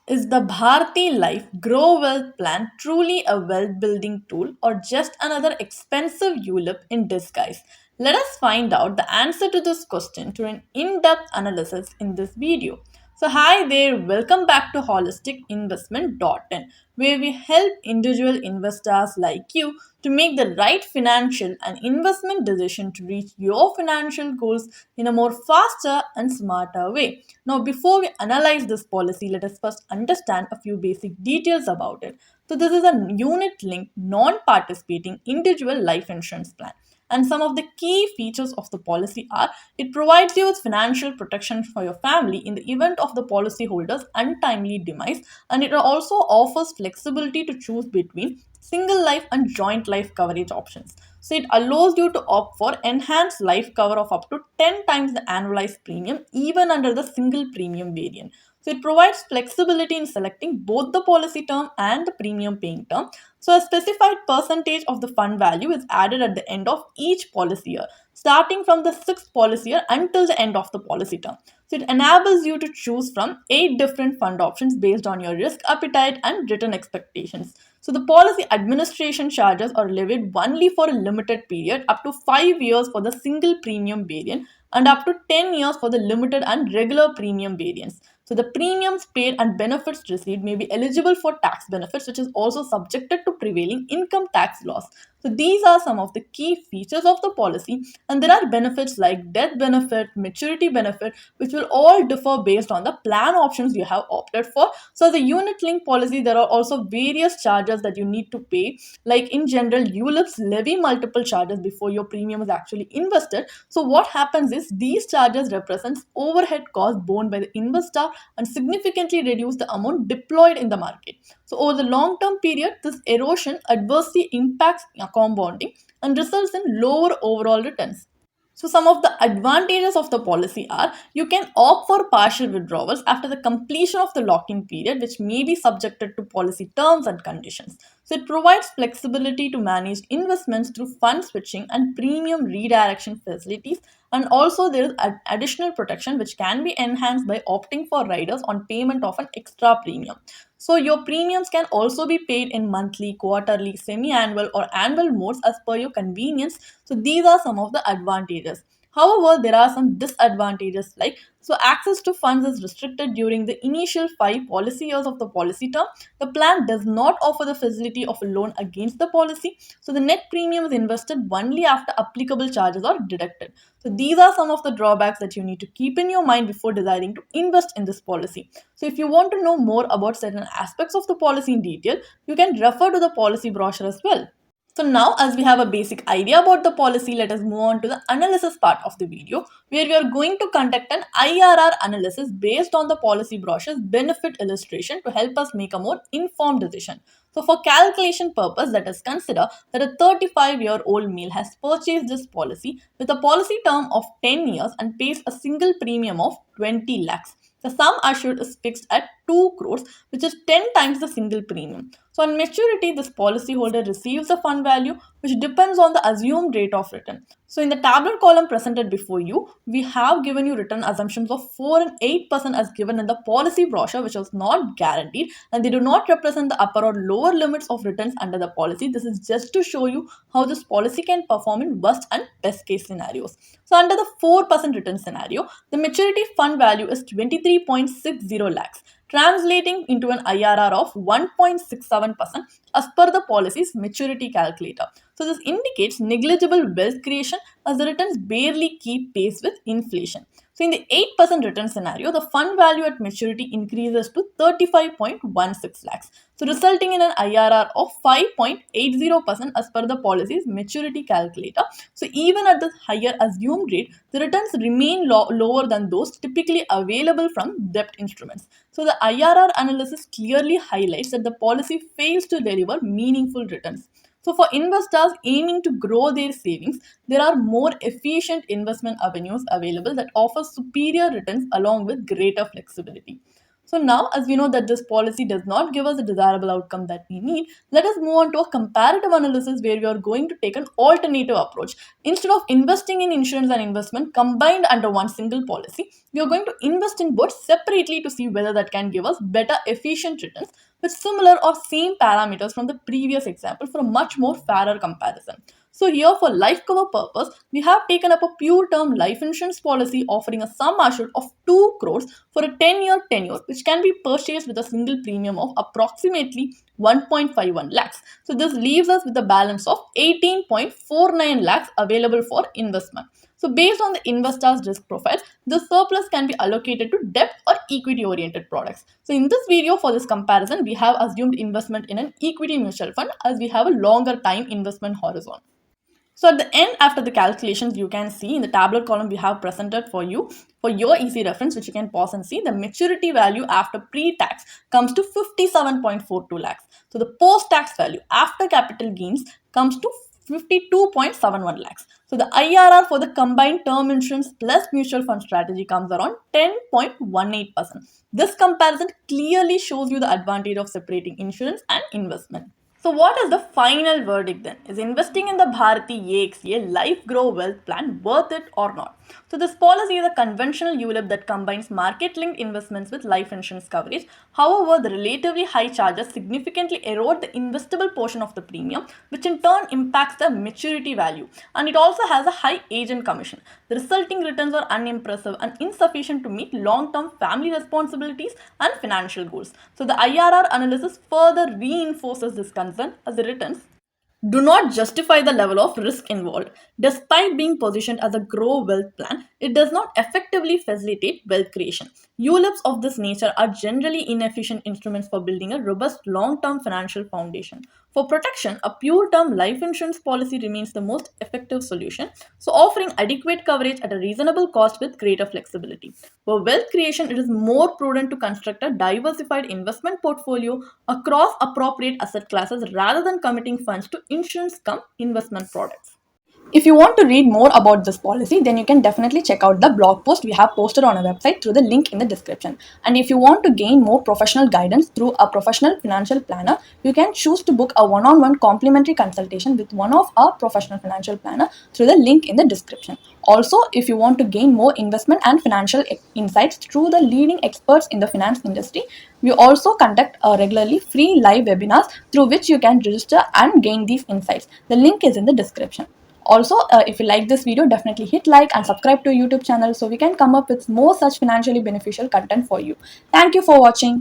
Is the Bharti Life Grow Wealth Plan truly a wealth building tool or just another expensive ULIP in disguise? Let us find out the answer to this question through an in depth analysis in this video. So, hi there, welcome back to holisticinvestment.in, where we help individual investors like you to make the right financial and investment decision to reach your financial goals in a more faster and smarter way. Now, before we analyze this policy, let us first understand a few basic details about it. So, this is a unit linked, non participating individual life insurance plan. And some of the key features of the policy are it provides you with financial protection for your family in the event of the policyholder's untimely demise, and it also offers flexibility to choose between single life and joint life coverage options. So it allows you to opt for enhanced life cover of up to 10 times the annualized premium even under the single premium variant. So it provides flexibility in selecting both the policy term and the premium paying term. So a specified percentage of the fund value is added at the end of each policy year, starting from the sixth policy year until the end of the policy term. So it enables you to choose from 8 different fund options based on your risk appetite and return expectations. So the policy administration charges are levied only for a limited period, up to 5 years for the single premium variant and up to 10 years for the limited and regular premium variants. So the premiums paid and benefits received may be eligible for tax benefits, which is also subjected to prevailing income tax laws. So these are some of the key features of the policy, and there are benefits like death benefit, maturity benefit, which will all differ based on the plan options you have opted for. So the unit link policy, there are also various charges that you need to pay. Like in general, ULIPs levy multiple charges before your premium is actually invested. So what happens is these charges represents overhead costs borne by the investor and significantly reduce the amount deployed in the market. So over the long term period, this erosion adversely impacts compounding and results in lower overall returns. So, some of the advantages of the policy are you can opt for partial withdrawals after the completion of the lock in period, which may be subjected to policy terms and conditions. So, it provides flexibility to manage investments through fund switching and premium redirection facilities. And also, there is additional protection which can be enhanced by opting for riders on payment of an extra premium. So, your premiums can also be paid in monthly, quarterly, semi annual, or annual modes as per your convenience. So these are some of the advantages. However, there are some disadvantages like access to funds is restricted during the initial 5 policy years of the policy term. The plan does not offer the facility of a loan against the policy. So the net premium is invested only after applicable charges are deducted. So these are some of the drawbacks that you need to keep in your mind before deciding to invest in this policy. So if you want to know more about certain aspects of the policy in detail, you can refer to the policy brochure as well. So now as we have a basic idea about the policy, let us move on to the analysis part of the video where we are going to conduct an IRR analysis based on the policy brochure's benefit illustration to help us make a more informed decision. So for calculation purpose, let us consider that a 35-year-old male has purchased this policy with a policy term of 10 years and pays a single premium of 20 lakhs. The sum assured is fixed at 2 crores, which is 10 times the single premium. So on maturity, this policyholder receives the fund value, which depends on the assumed rate of return. So in the tabular column presented before you, we have given you return assumptions of 4 and 8% as given in the policy brochure, which was not guaranteed, and they do not represent the upper or lower limits of returns under the policy. This is just to show you how this policy can perform in worst and best case scenarios. So under the 4% return scenario, the maturity fund value is 23.60 lakhs, translating into an IRR of 1.67% as per the policy's maturity calculator. So this indicates negligible wealth creation as the returns barely keep pace with inflation. So in the 8% return scenario, the fund value at maturity increases to 35.16 lakhs, so resulting in an IRR of 5.80% as per the policy's maturity calculator. So even at the higher assumed rate, the returns remain lower than those typically available from debt instruments. So the IRR analysis clearly highlights that the policy fails to deliver meaningful returns. So for investors aiming to grow their savings, there are more efficient investment avenues available that offer superior returns along with greater flexibility. So now, as we know that this policy does not give us the desirable outcome that we need, let us move on to a comparative analysis where we are going to take an alternative approach. Instead of investing in insurance and investment combined under one single policy, we are going to invest in both separately to see whether that can give us better efficient returns with similar or same parameters from the previous example for a much more fairer comparison. So here for life cover purpose, we have taken up a pure term life insurance policy offering a sum assured of 2 crores for a 10-year tenure which can be purchased with a single premium of approximately 1.51 lakhs. So this leaves us with a balance of 18.49 lakhs available for investment. So based on the investor's risk profile, the surplus can be allocated to debt or equity oriented products. So in this video for this comparison, we have assumed investment in an equity mutual fund as we have a longer time investment horizon. So at the end, after the calculations, you can see in the tabular column we have presented for you for your easy reference, which you can pause and see. The maturity value after pre-tax comes to 57.42 lakhs. So the post-tax value after capital gains comes to 52.71 lakhs. So the IRR for the combined term insurance plus mutual fund strategy comes around 10.18%. This comparison clearly shows you the advantage of separating insurance and investment. So what is the final verdict then? Is investing in the Bharti AXA Life Grow Wealth Plan worth it or not? So this policy is a conventional ULIP that combines market-linked investments with life insurance coverage. However, the relatively high charges significantly erode the investable portion of the premium, which in turn impacts the maturity value. And it also has a high agent commission. The resulting returns are unimpressive and insufficient to meet long-term family responsibilities and financial goals. So the IRR analysis further reinforces this concern as the returns do not justify the level of risk involved. Despite being positioned as a grow wealth plan, it does not effectively facilitate wealth creation. ULIPs of this nature are generally inefficient instruments for building a robust long term financial foundation. For protection, a pure term life insurance policy remains the most effective solution, so offering adequate coverage at a reasonable cost with greater flexibility. For wealth creation, it is more prudent to construct a diversified investment portfolio across appropriate asset classes rather than committing funds to insurance cum investment products. If you want to read more about this policy, then you can definitely check out the blog post we have posted on our website through the link in the description. And if you want to gain more professional guidance through a professional financial planner, you can choose to book a one-on-one complimentary consultation with one of our professional financial planner through the link in the description. Also, if you want to gain more investment and financial insights through the leading experts in the finance industry, we also conduct regularly free live webinars through which you can register and gain these insights. The link is in the description. Also, if you like this video, definitely hit like and subscribe to our YouTube channel so we can come up with more such financially beneficial content for you. Thank you for watching.